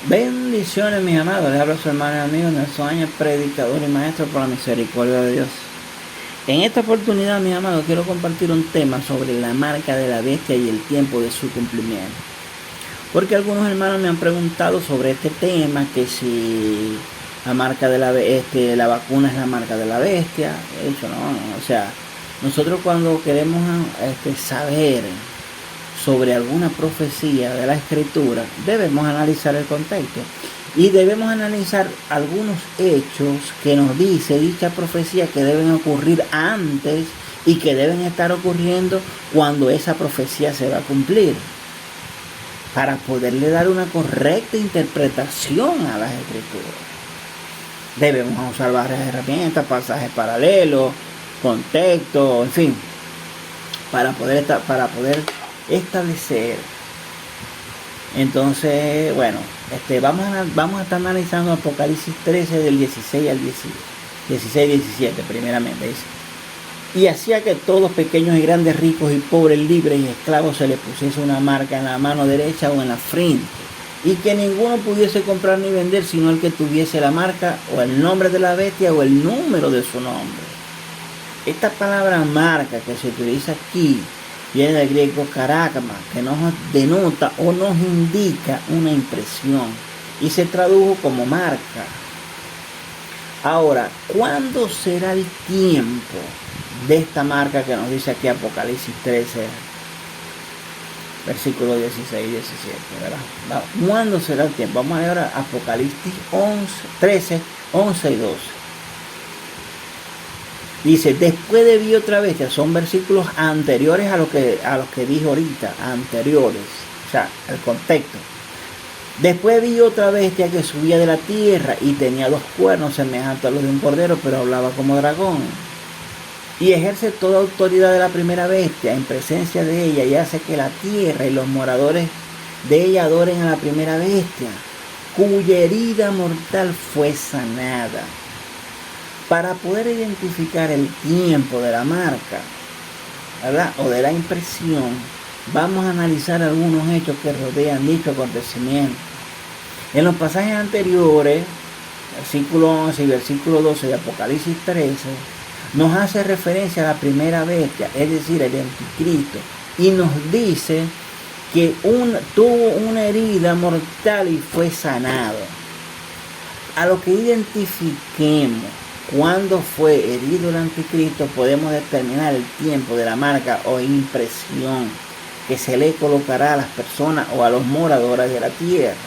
Bendiciones, mis amados. Les hablo a su hermano y amigo Nelson Áñez, predicador y maestro por la misericordia de Dios. En esta oportunidad, mis amados, quiero compartir un tema sobre la marca de la bestia y el tiempo de su cumplimiento. Porque algunos hermanos me han preguntado sobre este tema, que si la marca de la vacuna es la marca de la bestia. De hecho, no. O sea, nosotros cuando queremos saber sobre alguna profecía de la Escritura, debemos analizar el contexto y debemos analizar algunos hechos que nos dice dicha profecía que deben ocurrir antes y que deben estar ocurriendo cuando esa profecía se va a cumplir, para poderle dar una correcta interpretación a las Escrituras. Debemos usar varias herramientas, pasajes paralelos, contexto, en fin, para poder establecer. Entonces, bueno, vamos a estar analizando Apocalipsis 13 del 16 al 17 primeramente. Dice: y hacía que todos, pequeños y grandes, ricos y pobres, libres y esclavos, se les pusiese una marca en la mano derecha o en la frente, y que ninguno pudiese comprar ni vender sino el que tuviese la marca o el nombre de la bestia o el número de su nombre. Esta palabra marca que se utiliza aquí viene del griego karagma, que nos denota o nos indica una impresión, y se tradujo como marca. Ahora, ¿cuándo será el tiempo de esta marca que nos dice aquí Apocalipsis 13, versículo 16 y 17? ¿Verdad? ¿Cuándo será el tiempo? Vamos a leer ahora Apocalipsis 13, 11 y 12. Dice: después vi otra bestia. Son versículos anteriores a los que dije ahorita, anteriores, o sea, el contexto. Después vi otra bestia que subía de la tierra y tenía 2 cuernos semejantes a los de un cordero, pero hablaba como dragón. Y ejerce toda autoridad de la primera bestia en presencia de ella, y hace que la tierra y los moradores de ella adoren a la primera bestia, cuya herida mortal fue sanada. Para poder identificar el tiempo de la marca, ¿verdad?, o de la impresión, vamos a analizar algunos hechos que rodean dicho acontecimiento. En los pasajes anteriores, versículo 11 y versículo 12 de Apocalipsis 13, nos hace referencia a la primera bestia, es decir, el anticristo, y nos dice que tuvo una herida mortal y fue sanado. A lo que identifiquemos cuándo fue herido el anticristo, podemos determinar el tiempo de la marca o impresión que se le colocará a las personas o a los moradores de la tierra.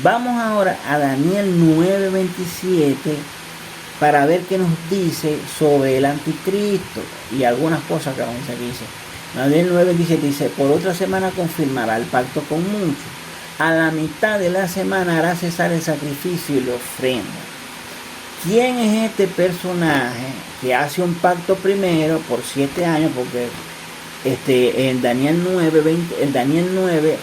Vamos ahora a Daniel 9:27 para ver qué nos dice sobre el anticristo y algunas cosas que nos dice aquí. Dice Daniel 9:27, dice: por otra semana confirmará el pacto con muchos. A la mitad de la semana hará cesar el sacrificio y la ofrenda. ¿Quién es este personaje que hace un pacto primero por 7 años? Porque en Daniel 9,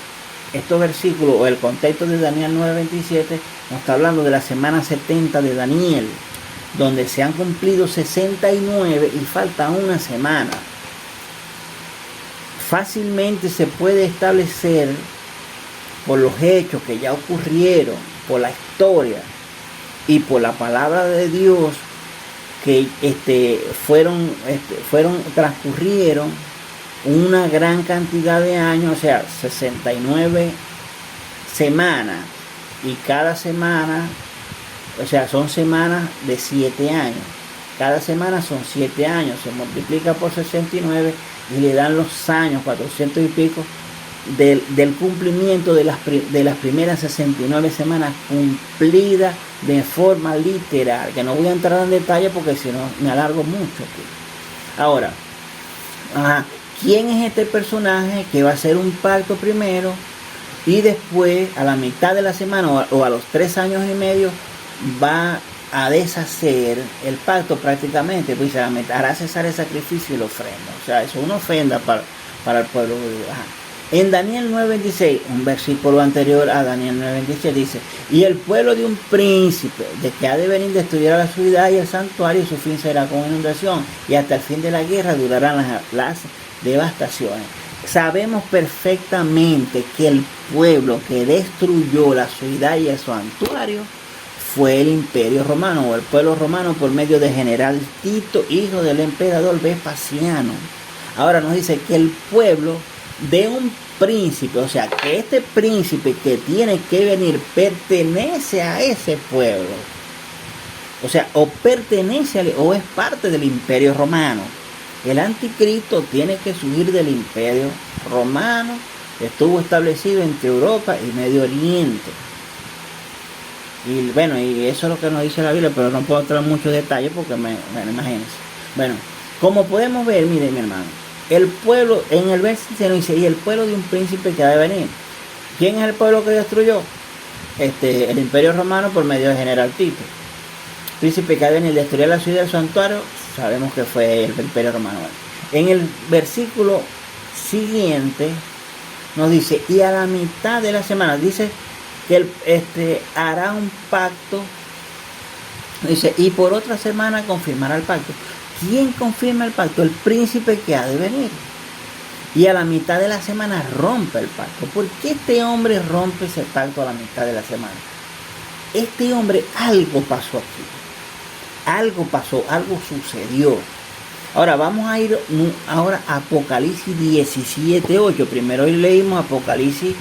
estos versículos, o el contexto de Daniel 9:27, nos está hablando de la semana 70 de Daniel, donde se han cumplido 69 y falta una semana. Fácilmente se puede establecer, por los hechos que ya ocurrieron, por la historia y por la palabra de Dios, que transcurrieron una gran cantidad de años, o sea, 69 semanas, y cada semana, o sea, son semanas de 7 años. Cada semana son 7 años, se multiplica por 69 y le dan los años, 400 y pico, del cumplimiento de las primeras 69 semanas cumplidas de forma literal, que no voy a entrar en detalle porque si no me alargo mucho aquí. Ahora, ¿quién es este personaje que va a hacer un pacto primero y después, a la mitad de la semana o a los 3 años y medio, va a deshacer el pacto prácticamente? Pues hará cesar el sacrificio y la ofrenda. O sea, eso es una ofrenda para el pueblo judío. En Daniel 9:26, un versículo anterior a Daniel 9:27, dice: y el pueblo de un príncipe de que ha de venir destruirá la ciudad y el santuario, y su fin será con inundación, y hasta el fin de la guerra durarán las devastaciones. sabemos perfectamente que el pueblo que destruyó la ciudad y el santuario fue el Imperio Romano, o el pueblo romano, por medio de general Tito, hijo del emperador Vespasiano. Ahora nos dice que el pueblo de un príncipe, o sea, que este príncipe que tiene que venir pertenece a ese pueblo. O sea, o pertenece o es parte del Imperio Romano. El anticristo tiene que surgir del Imperio Romano, que estuvo establecido entre Europa y Medio Oriente. Y bueno, y eso es lo que nos dice la Biblia, pero no puedo entrar en muchos detalles porque imagínense. Bueno, como podemos ver, miren, mi hermano, el pueblo, en el versículo dice, y el pueblo de un príncipe que ha de venir. ¿Quién es el pueblo que destruyó? El Imperio Romano por medio de general Tito. Príncipe que ha de venir, destruir la ciudad del santuario, sabemos que fue el Imperio Romano. En el versículo siguiente nos dice, y a la mitad de la semana, dice que él hará un pacto, dice, y por otra semana confirmará el pacto. ¿Quién confirma el pacto? El príncipe que ha de venir. Y a la mitad de la semana rompe el pacto. ¿Por qué este hombre rompe ese pacto a la mitad de la semana? Este hombre, algo pasó aquí. Algo pasó, algo sucedió. Ahora vamos a ir ahora a Apocalipsis 17:8. Primero hoy leímos Apocalipsis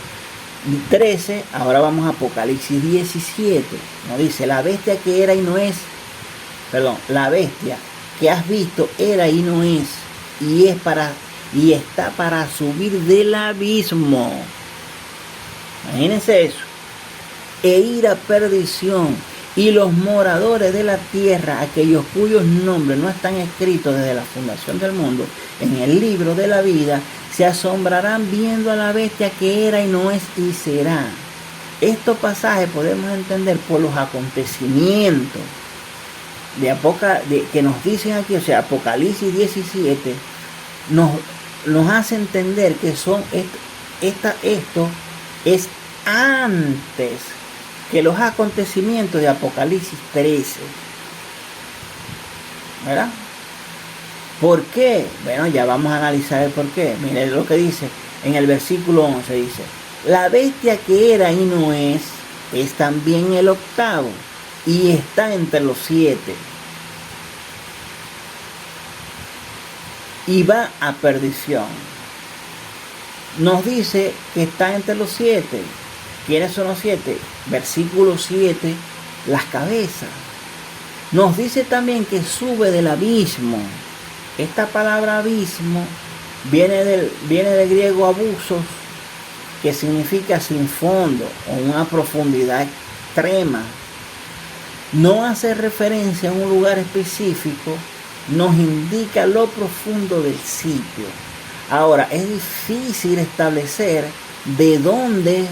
13, ahora vamos a Apocalipsis 17. Nos dice, la bestia que era y no es, la bestia que has visto era y no es, y está para subir del abismo. Imagínense eso. E ir a perdición. Y los moradores de la tierra, aquellos cuyos nombres no están escritos desde la fundación del mundo en el libro de la vida, se asombrarán viendo a la bestia que era y no es y será. Estos pasajes podemos entender por los acontecimientos que nos dicen aquí, o sea, Apocalipsis 17, nos hace entender que esto es antes que los acontecimientos de Apocalipsis 13. ¿Verdad? ¿Por qué? Bueno, ya vamos a analizar el por qué. Miren lo que dice en el versículo 11. Dice, la bestia que era y no es también el octavo, y está entre los 7. Y va a perdición. Nos dice que está entre los 7. ¿Quiénes son los 7? Versículo 7, las cabezas. Nos dice también que sube del abismo. Esta palabra abismo viene del griego abusos, que significa sin fondo o una profundidad extrema. No hace referencia a un lugar específico, nos indica lo profundo del sitio. Ahora, es difícil establecer de dónde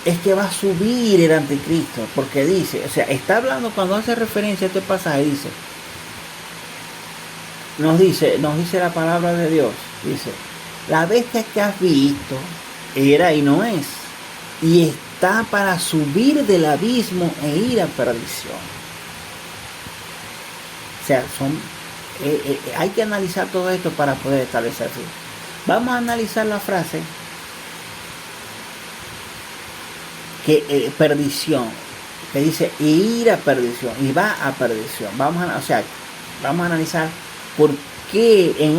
es que va a subir el anticristo, porque dice, o sea, está hablando, cuando hace referencia a este pasaje, nos dice la palabra de Dios, dice, la bestia que has visto era y no es, y está para subir del abismo e ir a perdición. O sea, hay que analizar todo esto para poder establecer así. Vamos a analizar la frase que perdición, que dice ir a perdición y va a perdición. Vamos a analizar por qué en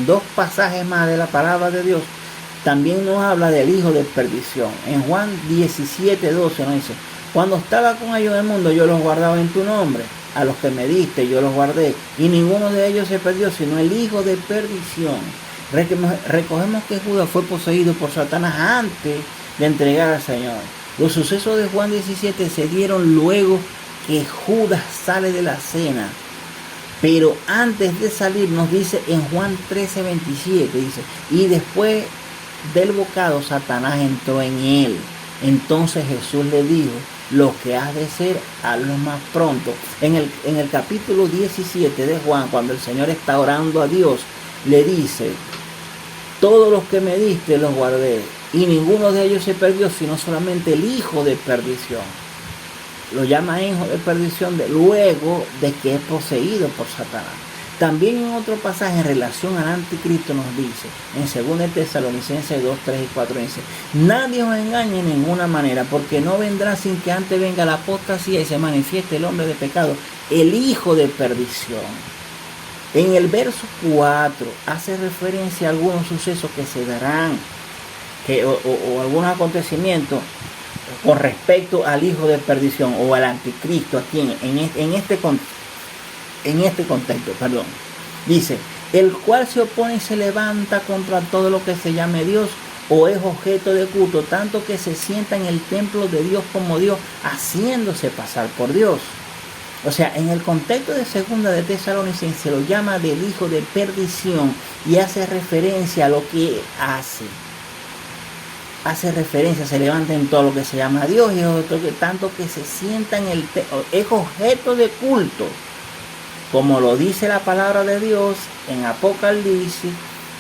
dos pasajes más de la palabra de Dios también nos habla del hijo de perdición. En Juan 17:12 nos dice, cuando estaba con ellos en el mundo, yo los guardaba en tu nombre. A los que me diste yo los guardé, y ninguno de ellos se perdió, sino el hijo de perdición. Recogemos que Judas fue poseído por Satanás antes de entregar al Señor. Los sucesos de Juan 17 se dieron luego que Judas sale de la cena. Pero antes de salir nos dice en Juan 13:27, dice, y después del bocado Satanás entró en él. Entonces Jesús le dijo, lo que has de hacer, hazlo más pronto. En el capítulo 17 de Juan, cuando el Señor está orando a Dios, le dice, todos los que me diste los guardé, y ninguno de ellos se perdió, sino solamente el hijo de perdición. Lo llama hijo de perdición luego de que es poseído por Satanás. También en otro pasaje en relación al anticristo nos dice, en 2 Tesalonicenses 2, 3 y 4 dice, nadie os engañe en ninguna manera, porque no vendrá sin que antes venga la apostasía y se manifieste el hombre de pecado, el hijo de perdición. En el verso 4 hace referencia a algunos sucesos que se darán, o algunos acontecimientos con respecto al hijo de perdición o al anticristo aquí en este contexto, perdón. Dice, el cual se opone y se levanta contra todo lo que se llame Dios o es objeto de culto, tanto que se sienta en el templo de Dios como Dios, haciéndose pasar por Dios. O sea, en el contexto de 2 de Tesalonicenses se lo llama del hijo de perdición y hace referencia a lo que hace. Hace referencia, se levanta en todo lo que se llama Dios y tanto que se sienta en el templo, es objeto de culto. Como lo dice la palabra de Dios en Apocalipsis,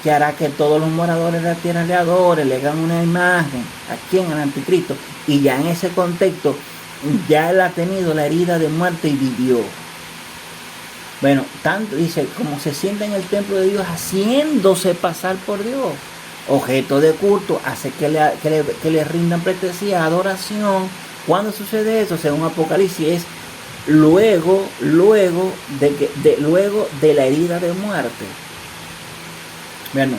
que hará que todos los moradores de la tierra le adoren, le hagan una imagen, aquí en el anticristo. Y ya en ese contexto, ya él ha tenido la herida de muerte y vivió. Bueno, tanto dice, como se sienta en el templo de Dios, haciéndose pasar por Dios. Objeto de culto, hace que le rindan pleitesía, adoración. ¿Cuándo sucede eso? Según Apocalipsis, es luego de la herida de muerte. Bueno,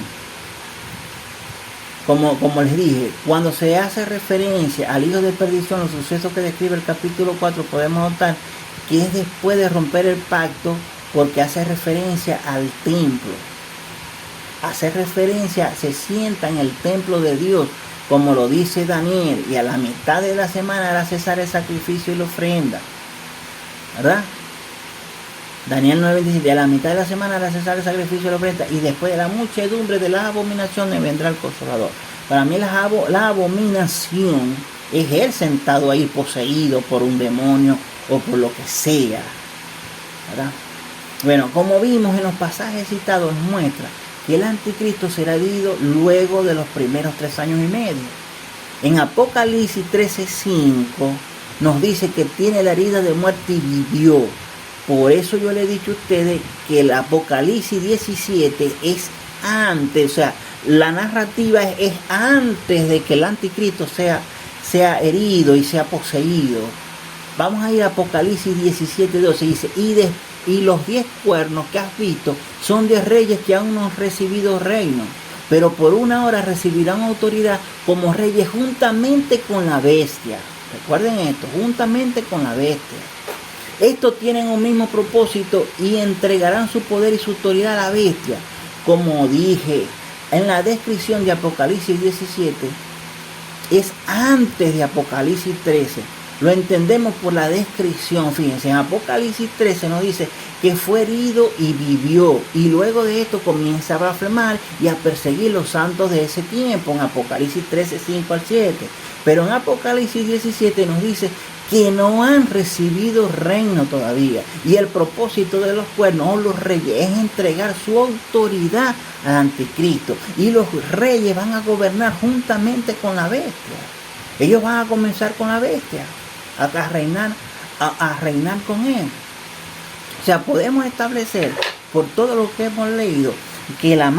como les dije, cuando se hace referencia al hijo de perdición, los sucesos que describe el capítulo 4, podemos notar que es después de romper el pacto, porque hace referencia al templo. Hace referencia, se sienta en el templo de Dios, como lo dice Daniel, y a la mitad de la semana hará cesar el sacrificio y la ofrenda. ¿Verdad? Daniel 9:17, a la mitad de la semana hará cesar el sacrificio y la ofrenda, y después de la muchedumbre de las abominaciones vendrá el Consolador. Para mí la abominación es él sentado ahí poseído por un demonio o por lo que sea. ¿Verdad? Bueno, como vimos en los pasajes citados, muestra que el anticristo será herido luego de los primeros 3 años y medio. En Apocalipsis 13:5 nos dice que tiene la herida de muerte y vivió. Por eso yo le he dicho a ustedes que el Apocalipsis 17 es antes, o sea, la narrativa es antes de que el anticristo sea herido y sea poseído. Vamos a ir a Apocalipsis 17:12, dice, y los 10 cuernos que has visto son 10 reyes que aún no han recibido reino, pero por una hora recibirán autoridad como reyes juntamente con la bestia. Recuerden esto, juntamente con la bestia. Estos tienen un mismo propósito y entregarán su poder y su autoridad a la bestia. Como dije en la descripción de Apocalipsis 17, es antes de Apocalipsis 13. Lo entendemos por la descripción. Fíjense, en Apocalipsis 13 nos dice que fue herido y vivió. Y luego de esto comienza a blasfemar y a perseguir los santos de ese tiempo. En Apocalipsis 13, 5 al 7. Pero en Apocalipsis 17 nos dice que no han recibido reino todavía. Y el propósito de los cuernos o los reyes es entregar su autoridad al anticristo. Y los reyes van a gobernar juntamente con la bestia. Ellos van a comenzar con la bestia. A reinar con él. O sea, podemos establecer por todo lo que hemos leído que la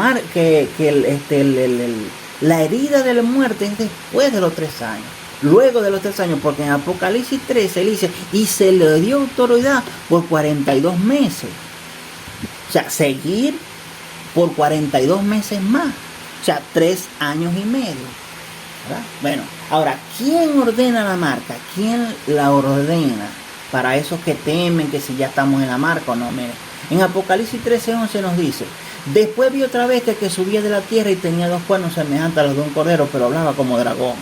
herida de la muerte es después de los 3 años. Luego de los 3 años, porque en Apocalipsis 13 dice, y se le dio autoridad por 42 meses. O sea, seguir por 42 meses más. O sea, 3 años y medio. ¿Verdad? Bueno, ahora, ¿quién ordena la marca? ¿Quién la ordena? Para esos que temen que si ya estamos en la marca o no. Miren, en Apocalipsis 13:11 nos dice, después vi otra bestia que subía de la tierra y tenía 2 cuernos semejantes a los de un cordero, pero hablaba como dragón.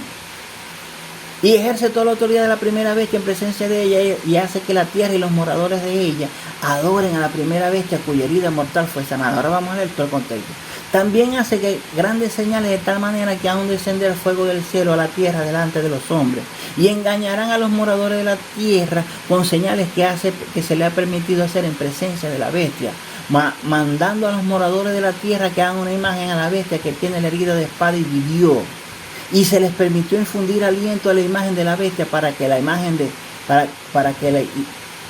Y ejerce toda la autoridad de la primera bestia en presencia de ella y hace que la tierra y los moradores de ella adoren a la primera bestia cuya herida mortal fue sanada. Ahora vamos a leer todo el contexto. También hace que grandes señales de tal manera que hagan descender el fuego del cielo a la tierra delante de los hombres. Y engañarán a los moradores de la tierra con señales que se le ha permitido hacer en presencia de la bestia. Mandando a los moradores de la tierra que hagan una imagen a la bestia que tiene la herida de espada y vivió. Y se les permitió infundir aliento a la imagen de la bestia para que la imagen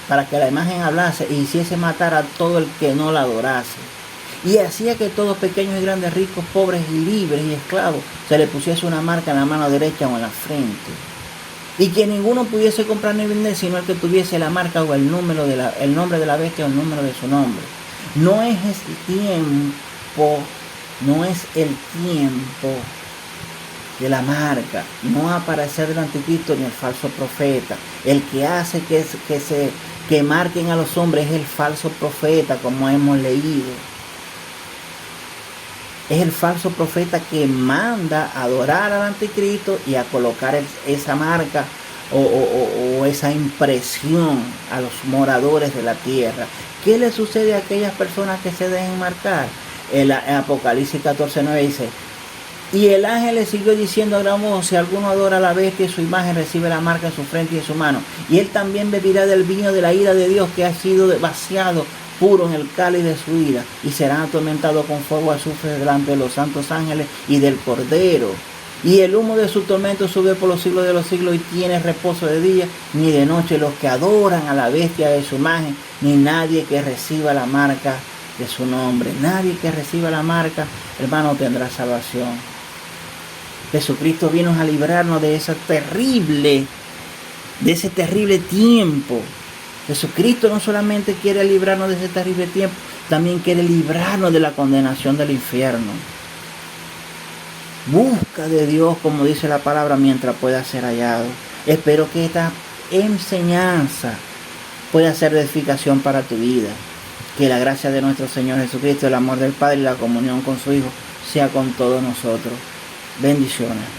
para que la imagen hablase e hiciese matar a todo el que no la adorase. Y hacía que todos, pequeños y grandes, ricos, pobres y libres y esclavos, se le pusiese una marca en la mano derecha o en la frente. Y que ninguno pudiese comprar ni vender, sino el que tuviese la marca o el nombre de la bestia o el número de su nombre. No es el tiempo de la marca, no va a aparecer del anticristo ni el falso profeta. El que hace que marquen a los hombres es el falso profeta, como hemos leído. Es el falso profeta que manda a adorar al anticristo y a colocar esa marca o esa impresión a los moradores de la tierra. ¿Qué le sucede a aquellas personas que se dejen marcar? El Apocalipsis 14:9 dice: y el ángel le siguió diciendo a gran voz: si alguno adora a la bestia y su imagen, recibe la marca en su frente y en su mano. Y él también beberá del vino de la ira de Dios, que ha sido vaciado puro en el cáliz de su ira, y serán atormentados con fuego azufre delante de los santos ángeles y del Cordero. Y el humo de su tormento sube por los siglos de los siglos, y tiene reposo de día ni de noche los que adoran a la bestia de su imagen, ni nadie que reciba la marca de su nombre. Nadie que reciba la marca, hermano, tendrá salvación. Jesucristo vino a librarnos de ese terrible tiempo. Jesucristo no solamente quiere librarnos de ese terrible tiempo, también quiere librarnos de la condenación del infierno. Busca de Dios, como dice la palabra, mientras pueda ser hallado. Espero que esta enseñanza pueda ser de edificación para tu vida. Que la gracia de nuestro Señor Jesucristo, el amor del Padre y la comunión con su Hijo sea con todos nosotros. Bendiciones.